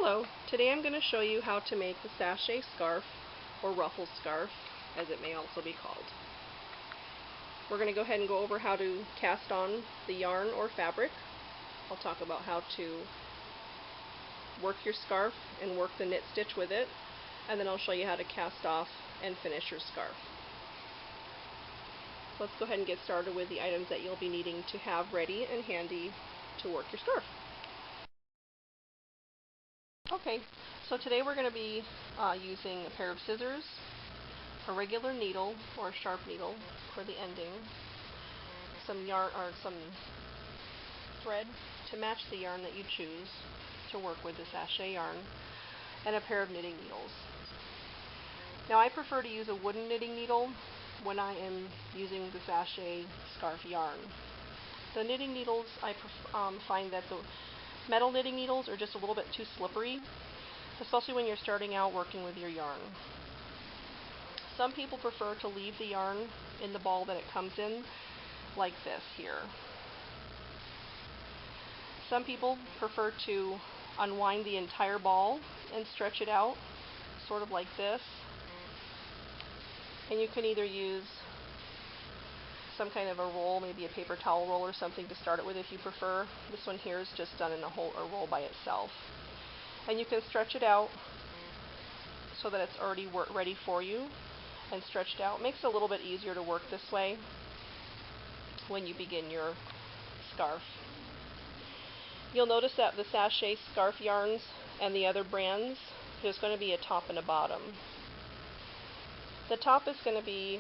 Hello, today I'm going to show you how to make the sachet scarf, or ruffle scarf, as it may also be called. We're going to go ahead and go over how to cast on the yarn or fabric. I'll talk about how to work your scarf and work the knit stitch with it, and then I'll show you how to cast off and finish your scarf. Let's go ahead and get started with the items that you'll be needing to have ready and handy to work your scarf. Okay, so today we're going to be using a pair of scissors, a regular needle or a sharp needle for the ending, some yarn or some thread to match the yarn that you choose to work with the sachet yarn, and a pair of knitting needles. Now I prefer to use a wooden knitting needle when I am using the sachet scarf yarn. The knitting needles, I find that the metal knitting needles are just a little bit too slippery, especially when you're starting out working with your yarn. Some people prefer to leave the yarn in the ball that it comes in, like this here. Some people prefer to unwind the entire ball and stretch it out, sort of like this. And you can either use some kind of a roll, maybe a paper towel roll or something to start it with if you prefer. This one here is just done in a roll by itself. And you can stretch it out so that it's already ready for you and stretched out. It makes it a little bit easier to work this way when you begin your scarf. You'll notice that the sachet scarf yarns and the other brands, there's going to be a top and a bottom. The top is going to be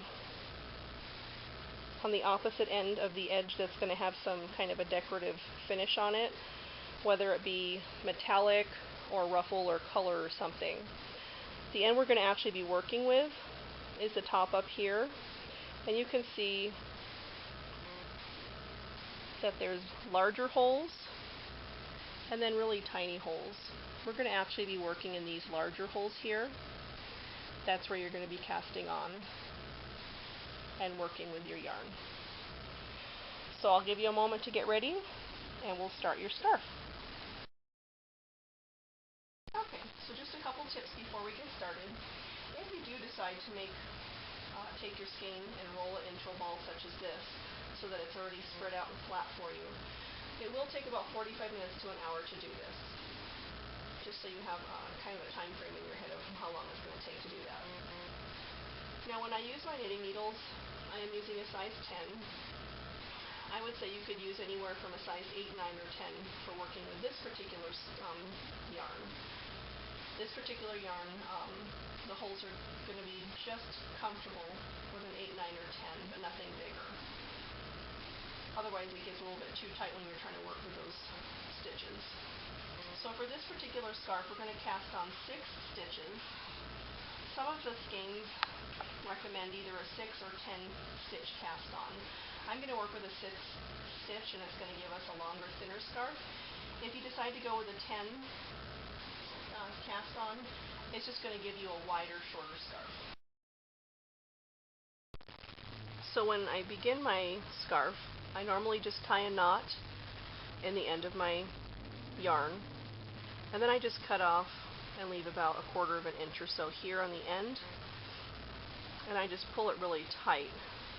on the opposite end of the edge that's going to have some kind of a decorative finish on it, whether it be metallic or ruffle or color or something. The end we're going to actually be working with is the top up here, and you can see that there's larger holes and then really tiny holes. We're going to actually be working in these larger holes here. That's where you're going to be casting on and working with your yarn. So I'll give you a moment to get ready and we'll start your scarf. Okay, so just a couple tips before we get started. If you do decide to take your skein and roll it into a ball such as this, so that it's already spread out and flat for you, it will take about 45 minutes to an hour to do this. Just so you have kind of a time frame in your head of how long it's going to take to do that. Now when I use my knitting needles, I am using a size 10. I would say you could use anywhere from a size 8, 9, or 10 for working with this particular yarn. This particular yarn, the holes are going to be just comfortable with an 8, 9, or 10, but nothing bigger. Otherwise it gets a little bit too tight when you're trying to work with those stitches. So for this particular scarf, we're going to cast on 6 stitches. Some of the skeins recommend either a 6 or 10 stitch cast on. I'm going to work with a 6 stitch, and it's going to give us a longer, thinner scarf. If you decide to go with a 10 cast on, it's just going to give you a wider, shorter scarf. So when I begin my scarf, I normally just tie a knot in the end of my yarn, and then I just cut off and leave about 1/4 of an inch or so here on the end, and I just pull it really tight,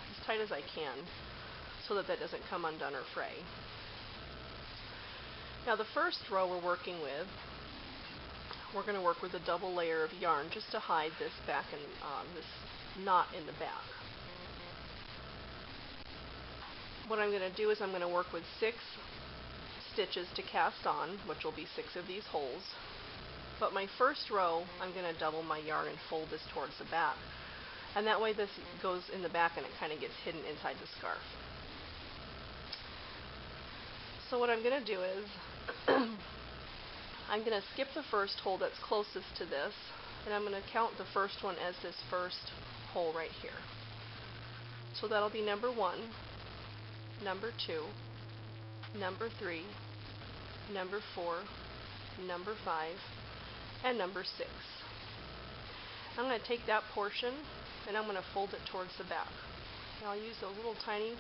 as tight as I can, so that that doesn't come undone or fray. Now the first row we're working with, we're going to work with a double layer of yarn just to hide this back and this knot in the back. What I'm going to do is I'm going to work with 6 stitches to cast on, which will be 6 of these holes. But my first row, I'm going to double my yarn and fold this towards the back. And that way this goes in the back and it kind of gets hidden inside the scarf. So what I'm going to do is, I'm going to skip the first hole that's closest to this, and I'm going to count the first one as this first hole right here. So that'll be number 1, number 2, number 3, number 4, number 5, and number 6. I'm going to take that portion and I'm going to fold it towards the back. And I'll use those little tiny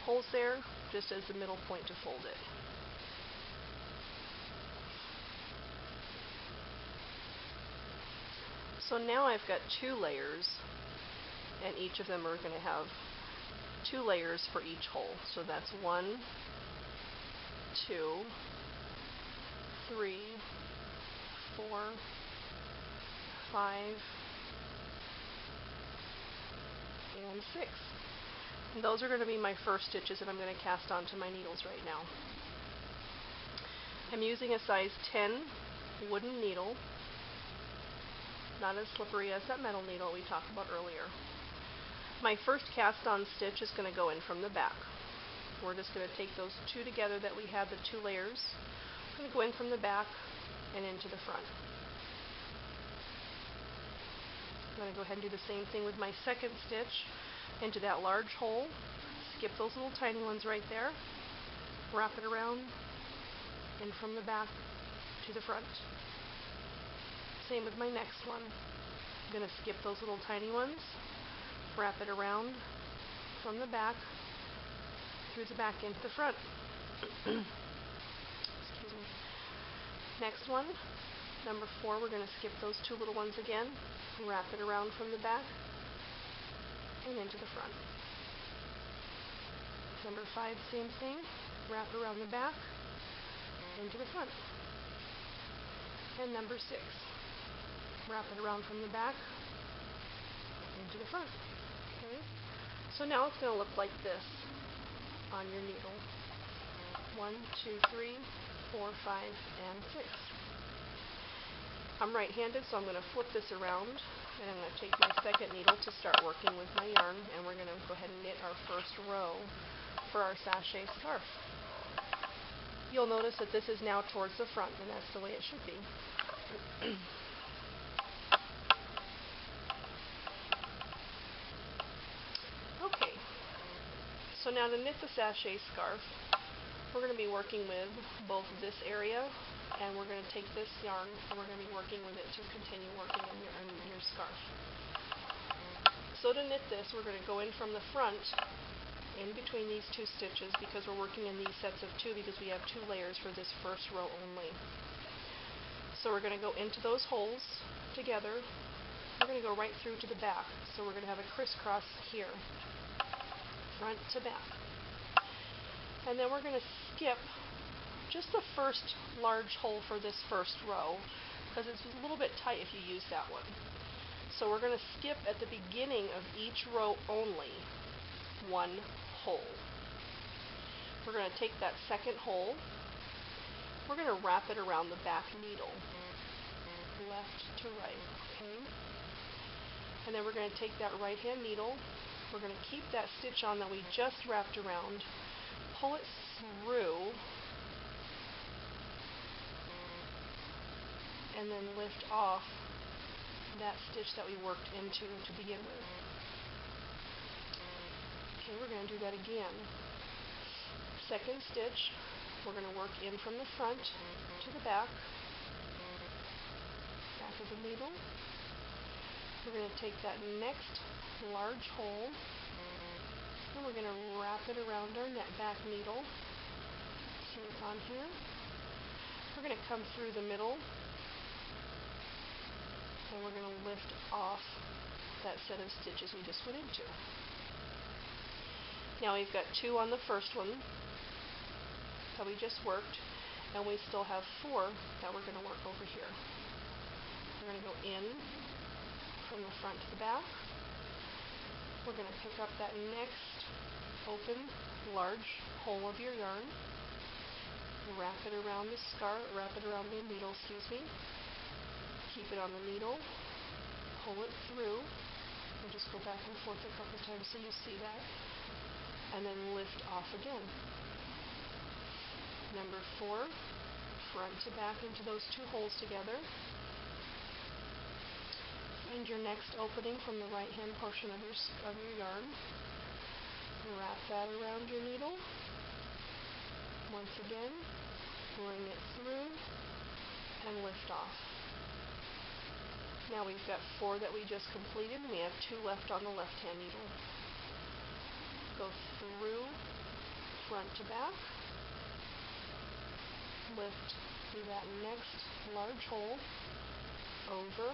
holes there just as the middle point to fold it. So now I've got 2 layers, and each of them are going to have 2 layers for each hole. So that's 1, 2, 3, 4, 5, and 6. And those are going to be my first stitches that I'm going to cast onto my needles right now. I'm using a size 10 wooden needle, not as slippery as that metal needle we talked about earlier. My first cast on stitch is going to go in from the back. We're just going to take those 2 together that we had, the 2 layers. I'm going to go in from the back and into the front. I'm going to go ahead and do the same thing with my second stitch into that large hole. Skip those little tiny ones right there. Wrap it around in from the back to the front. Same with my next one. I'm going to skip those little tiny ones, wrap it around from the back through the back into the front. Excuse me. Next one, number 4, we're going to skip those 2 little ones again, wrap it around from the back and into the front. Number 5, same thing, wrap it around the back, into the front. And number 6, wrap it around from the back, into the front. Okay? So now it's going to look like this on your needle. 1, 2, 3, 4, 5, and 6. I'm right-handed, so I'm going to flip this around, and I'm going to take my second needle to start working with my yarn, and we're going to go ahead and knit our first row for our sachet scarf. You'll notice that this is now towards the front, and that's the way it should be. Okay, so now to knit the sachet scarf, we're going to be working with both this area, and we're going to take this yarn, and we're going to be working with it to continue working on your scarf. So to knit this, we're going to go in from the front, in between these 2 stitches, because we're working in these sets of 2 because we have 2 layers for this first row only. So we're going to go into those holes together. We're going to go right through to the back. So we're going to have a crisscross here, front to back. And then we're going to skip just the first large hole for this first row, because it's a little bit tight if you use that one. So we're going to skip at the beginning of each row only 1 hole. We're going to take that second hole, we're going to wrap it around the back needle, left to right, okay? And then we're going to take that right hand needle, we're going to keep that stitch on that we just wrapped around, pull it through, and then lift off that stitch that we worked into to begin with. Okay, we're going to do that again. Second stitch, we're going to work in from the front to the back of the needle. We're going to take that next large hole, and we're going to wrap it around our back needle. See what's on here? We're going to come through the middle, and we're going to lift off that set of stitches we just went into. Now we've got 2 on the first one that we just worked, and we still have 4 that we're going to work over here. We're going to go in from the front to the back. We're going to pick up that next open large hole of your yarn, wrap it around the needle, keep it on the needle, pull it through, and just go back and forth a couple times so you see that, and then lift off again. Number 4, front to back into those 2 holes together. Find your next opening from the right hand portion of your yarn. Wrap that around your needle. Once again, bring it through and lift off. Now we've got 4 that we just completed, and we have 2 left on the left hand needle. Go through front to back, lift through that next large hole, over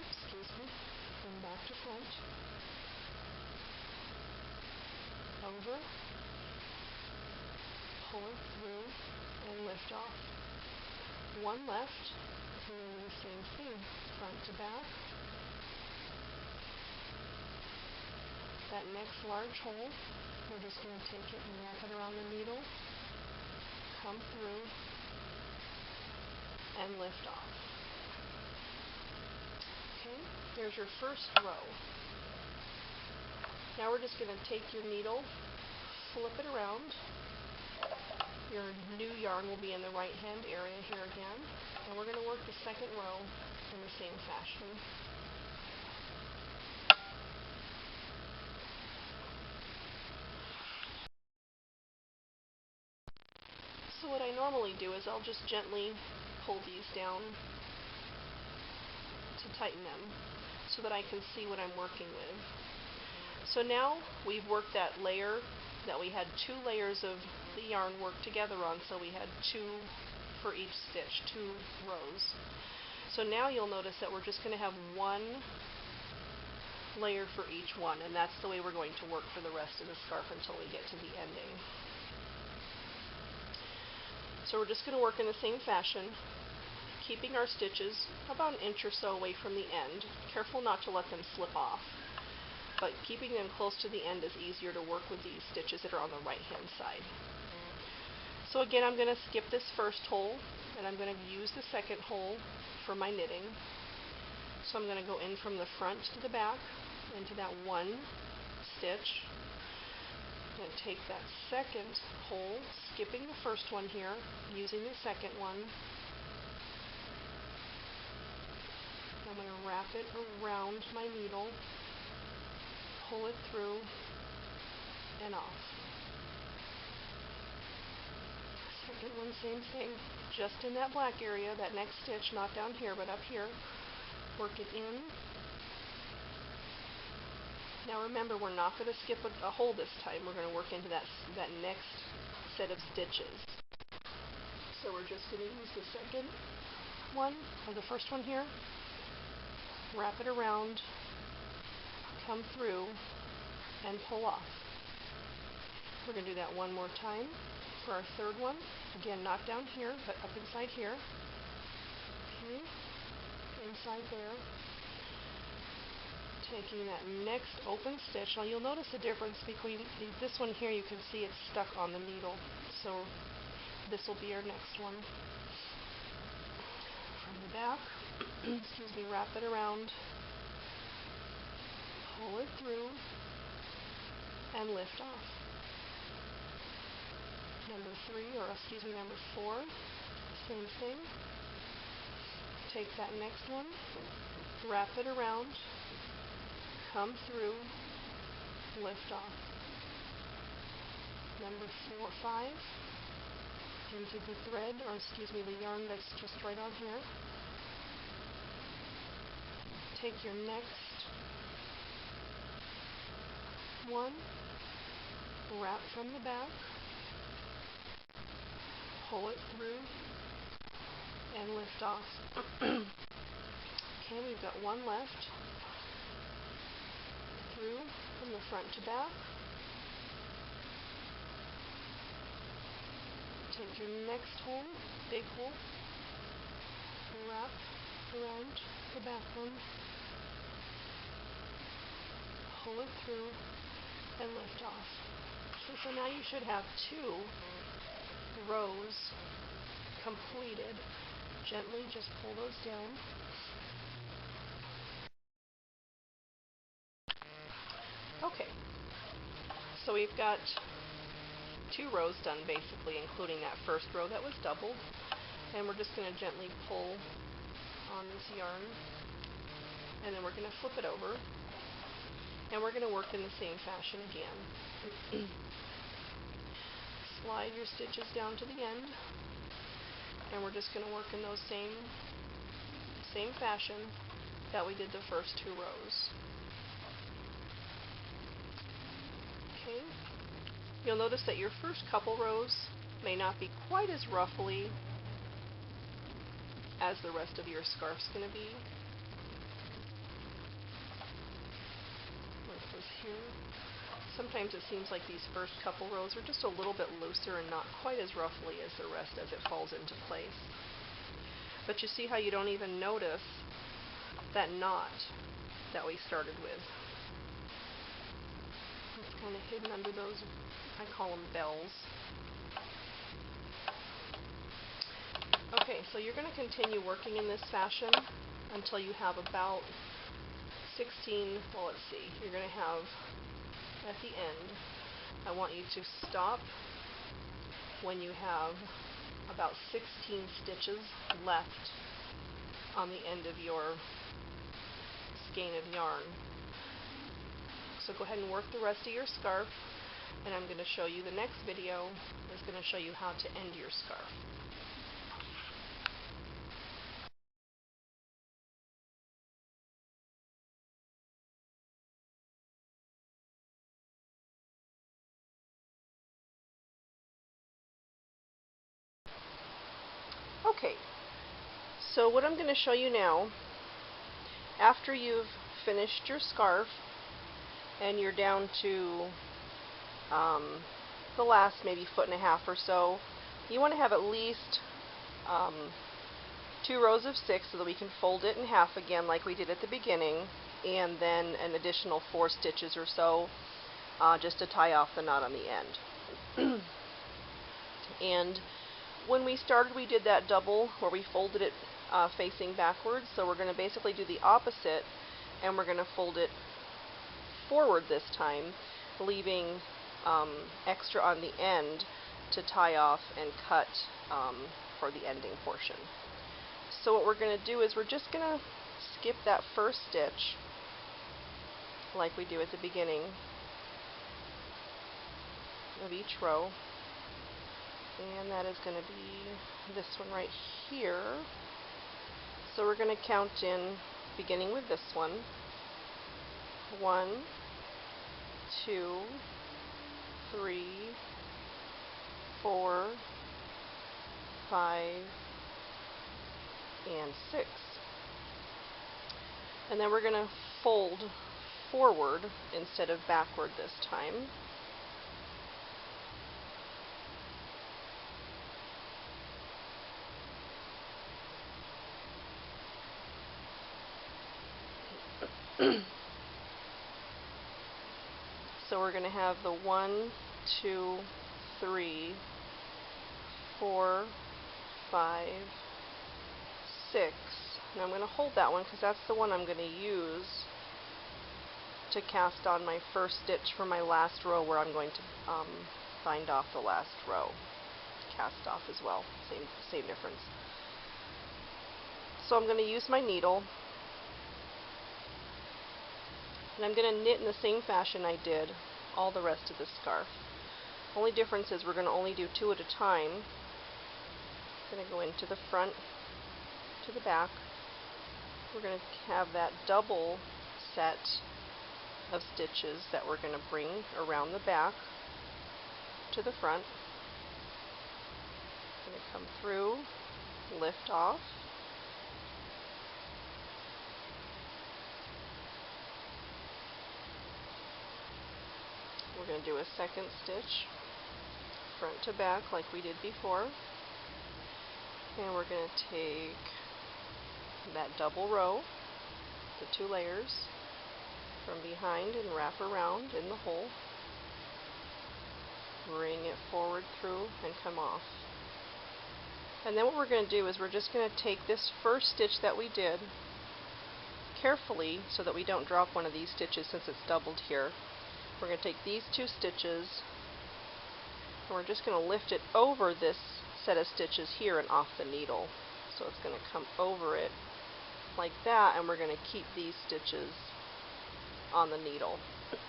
from back to front, over, pull it through, and lift off. One left, and then the same thing, front to back. That next large hole, we're just going to take it and wrap it around the needle, come through, and lift off. Okay, there's your first row. Now we're just going to take your needle, flip it around. Your new yarn will be in the right hand area here again, and we're going to work the second row in the same fashion. So what I normally do is I'll just gently pull these down to tighten them so that I can see what I'm working with. So now we've worked that layer that we had 2 layers of the yarn worked together on, so we had 2 for each stitch, 2 rows. So now you'll notice that we're just going to have 1 layer for each one, and that's the way we're going to work for the rest of the scarf until we get to the ending. So we're just going to work in the same fashion, keeping our stitches about an inch or so away from the end. Careful not to let them slip off, but keeping them close to the end is easier to work with these stitches that are on the right hand side. So again, I'm going to skip this first hole, and I'm going to use the second hole for my knitting. So I'm going to go in from the front to the back into that 1 stitch. I'm going to take that second hole, skipping the first one here, using the second one. I'm going to wrap it around my needle, pull it through, and off. Second one, same thing, just in that black area, that next stitch, not down here, but up here. Work it in. Now remember, we're not going to skip a hole this time. We're going to work into that next set of stitches. So we're just going to use the second one, or the first one here, wrap it around, come through, and pull off. We're going to do that one more time for our third one. Again, not down here, but up inside here. Okay, inside there. Taking that next open stitch. Now you'll notice the difference between this one here. You can see it's stuck on the needle. So this will be our next one. From the back, excuse me, wrap it around, pull it through, and lift off. Number 3, or excuse me, number 4, same thing. Take that next one, wrap it around, come through, lift off. Number 5, into the thread, or excuse me, the yarn that's just right on here. Take your next one, wrap from the back, pull it through, and lift off. Okay, we've got one left. Through from the front to back. Take your next hole, big hole, wrap around the back one, pull it through, and lift off. So now you should have 2 rows completed. Gently just pull those down. Okay, so we've got 2 rows done basically, including that first row that was doubled, and we're just going to gently pull on this yarn, and then we're going to flip it over, and we're going to work in the same fashion again. Slide your stitches down to the end, and we're just going to work in those same fashion that we did the first 2 rows. Okay. You'll notice that your first couple rows may not be quite as ruffly as the rest of your scarf's going to be. here. Sometimes it seems like these first couple rows are just a little bit looser and not quite as ruffly as the rest as it falls into place. But you see how you don't even notice that knot that we started with. It's kind of hidden under those, I call them bells. Okay, so you're going to continue working in this fashion until you have about 16, well, let's see, you're going to have at the end, I want you to stop when you have about 16 stitches left on the end of your skein of yarn. So go ahead and work the rest of your scarf, and I'm going to show you, the next video is going to show you how to end your scarf. Okay, so what I'm going to show you now, after you've finished your scarf and you're down to the last maybe 1.5 feet or so, you want to have at least 2 rows of 6 so that we can fold it in half again like we did at the beginning, and then an additional 4 stitches or so just to tie off the knot on the end. And when we started, we did that double where we folded it facing backwards, so we're going to basically do the opposite, and we're going to fold it forward this time, leaving extra on the end to tie off and cut for the ending portion. So what we're going to do is we're just going to skip that first stitch like we do at the beginning of each row, and that is going to be this one right here. So we're going to count in, beginning with this one. 1, 2, 3, 4, 5, and 6. And then we're going to fold forward instead of backward this time. So we're going to have the 1, 2, 3, 4, 5, 6. And I'm going to hold that one because that's the one I'm going to use to cast on my first stitch for my last row, where I'm going to bind off the last row. Cast off as well, same difference. So I'm going to use my needle, and I'm going to knit in the same fashion I did all the rest of the scarf. Only difference is we're going to only do 2 at a time. I'm going to go into the front to the back. We're going to have that double set of stitches that we're going to bring around the back to the front. Going to come through, lift off, we're going to do a second stitch front to back like we did before, and we're going to take that double row, the 2 layers, from behind and wrap around in the hole, bring it forward through and come off. And then what we're going to do is we're just going to take this first stitch that we did carefully so that we don't drop one of these stitches since it's doubled here. We're going to take these 2 stitches and we're just going to lift it over this set of stitches here and off the needle. So it's going to come over it like that, and we're going to keep these stitches on the needle.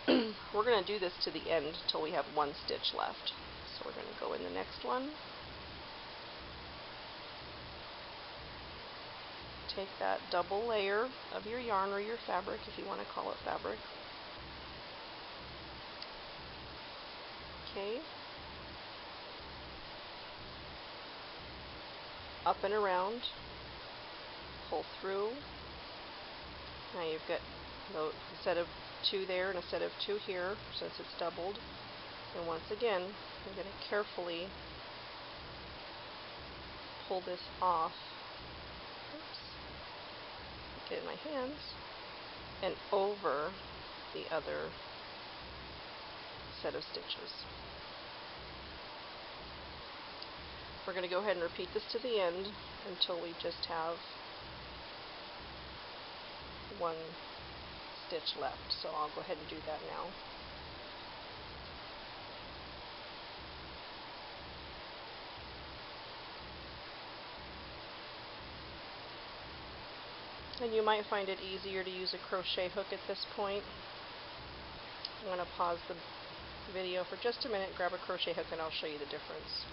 We're going to do this to the end till we have 1 stitch left. So we're going to go in the next one, take that double layer of your yarn or your fabric, if you want to call it fabric. Okay. Up and around, pull through. Now you've got, instead of 2 there and a set of 2 here since it's doubled. And once again, I'm going to carefully pull this off. Oops. Get it in my hands and over the other set of stitches. We're going to go ahead and repeat this to the end until we just have 1 stitch left. So I'll go ahead and do that now. And you might find it easier to use a crochet hook at this point. I'm going to pause the video for just a minute, grab a crochet hook, and I'll show you the difference.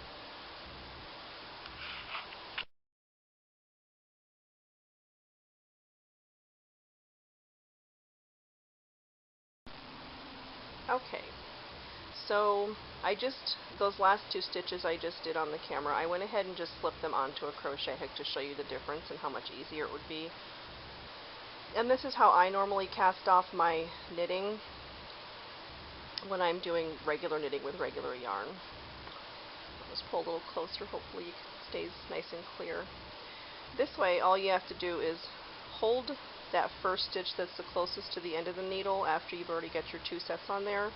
Okay, so those last 2 stitches I just did on the camera, I went ahead and just slipped them onto a crochet hook to show you the difference and how much easier it would be. And this is how I normally cast off my knitting when I'm doing regular knitting with regular yarn. I'll just pull a little closer, hopefully it stays nice and clear. This way, all you have to do is hold that first stitch that's the closest to the end of the needle after you've already got your 2 sets on there,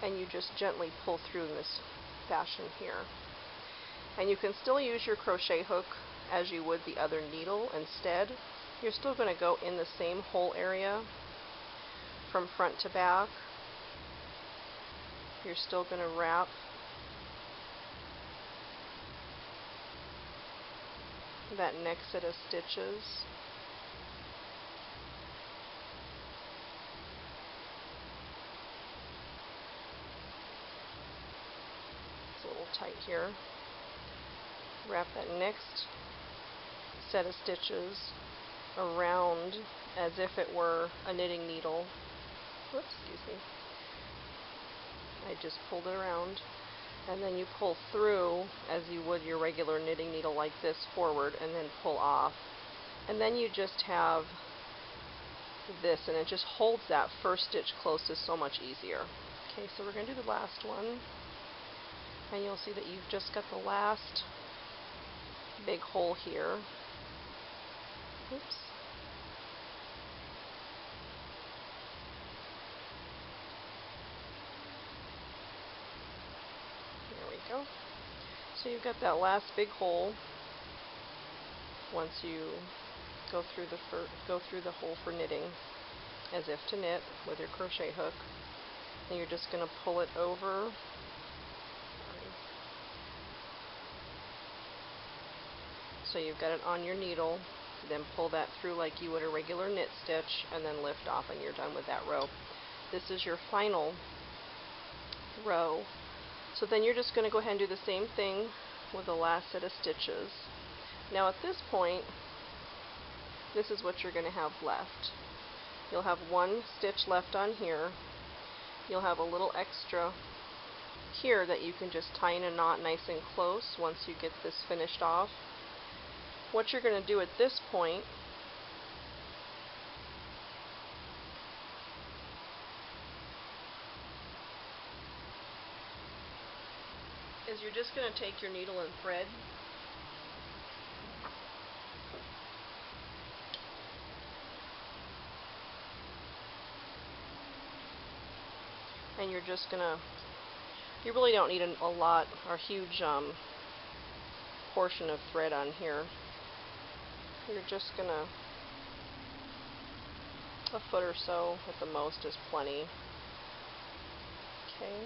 and you just gently pull through in this fashion here. And you can still use your crochet hook as you would the other needle instead. You're still going to go in the same hole area from front to back. You're still going to wrap that next set of stitches. It's a little tight here. Wrap that next set of stitches around as if it were a knitting needle. Whoops, excuse me. I just pulled it around, and then you pull through as you would your regular knitting needle like this forward, and then pull off. And then you just have this, and it just holds that first stitch closest so much easier. Okay, so we're going to do the last one, and you'll see that you've just got the last big hole here. Oops. There we go. So you've got that last big hole. Once you go through the hole for knitting, as if to knit with your crochet hook, and you're just going to pull it over. So you've got it on your needle, then pull that through like you would a regular knit stitch, and then lift off, and you're done with that row. This is your final row. So then you're just going to go ahead and do the same thing with the last set of stitches. Now at this point, this is what you're going to have left. You'll have 1 stitch left on here. You'll have a little extra here that you can just tie in a knot nice and close once you get this finished off. What you're going to do at this point is you're just going to take your needle and thread and you're just going to, you really don't need a lot or huge portion of thread on here. You're just going to, a foot or so at the most is plenty. Okay.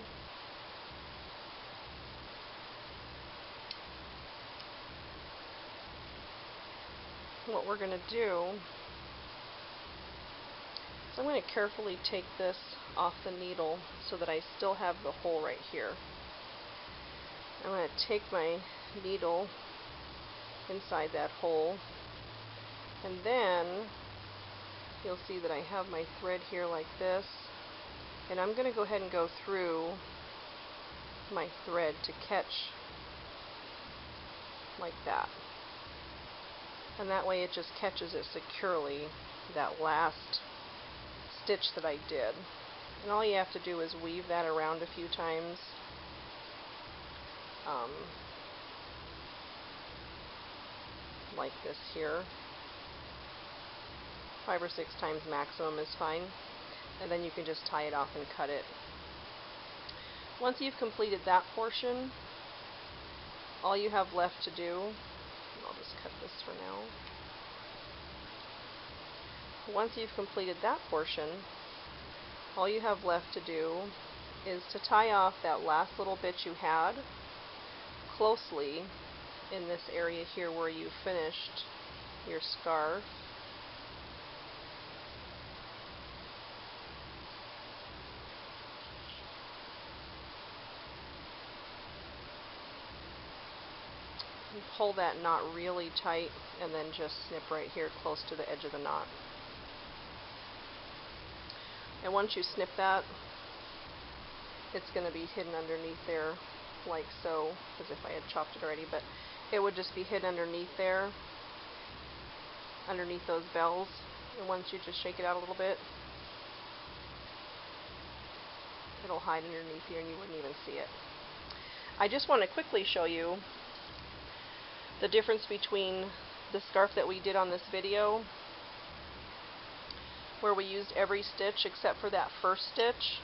What we're going to do is I'm going to carefully take this off the needle so that I still have the hole right here. I'm going to take my needle inside that hole, and then you'll see that I have my thread here like this, and I'm going to go ahead and go through my thread to catch like that. And that way it just catches it securely, that last stitch that I did. And all you have to do is weave that around a few times. Like this here. 5 or 6 times maximum is fine. And then you can just tie it off and cut it. Once you've completed that portion, all you have left to do, I'll just cut this for now. Once you've completed that portion, all you have left to do is to tie off that last little bit you had closely in this area here where you finished your scarf. And pull that knot really tight and then just snip right here close to the edge of the knot. And once you snip that, it's going to be hidden underneath there like so, as if I had chopped it already, but it would just be hidden underneath there, underneath those bells. And once you just shake it out a little bit, it'll hide underneath here and you wouldn't even see it. I just want to quickly show you the difference between the scarf that we did on this video, where we used every stitch except for that first stitch,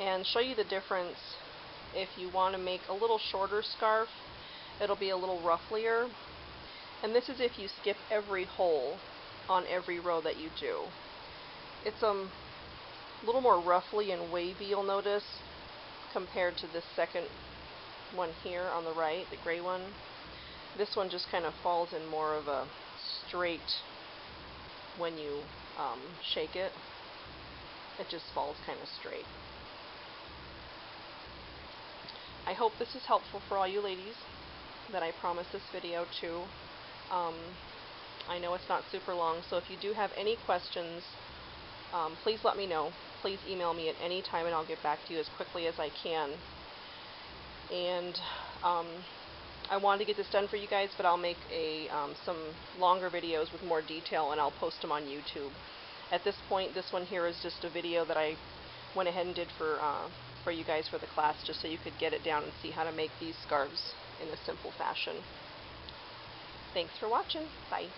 and show you the difference. If you want to make a little shorter scarf, it'll be a little rufflier, and this is if you skip every hole on every row that you do. It's a little more ruffly and wavy, you'll notice, compared to this second one here on the right, the gray one. This one just kind of falls in more of a straight when you shake it. It just falls kind of straight. I hope this is helpful for all you ladies that I promised this video to. I know it's not super long, so if you do have any questions, please let me know. Please email me at any time and I'll get back to you as quickly as I can. And I wanted to get this done for you guys, but I'll make some longer videos with more detail and I'll post them on YouTube. At this point, this one here is just a video that I went ahead and did for you guys for the class, just so you could get it down and see how to make these scarves in a simple fashion. Thanks for watching. Bye.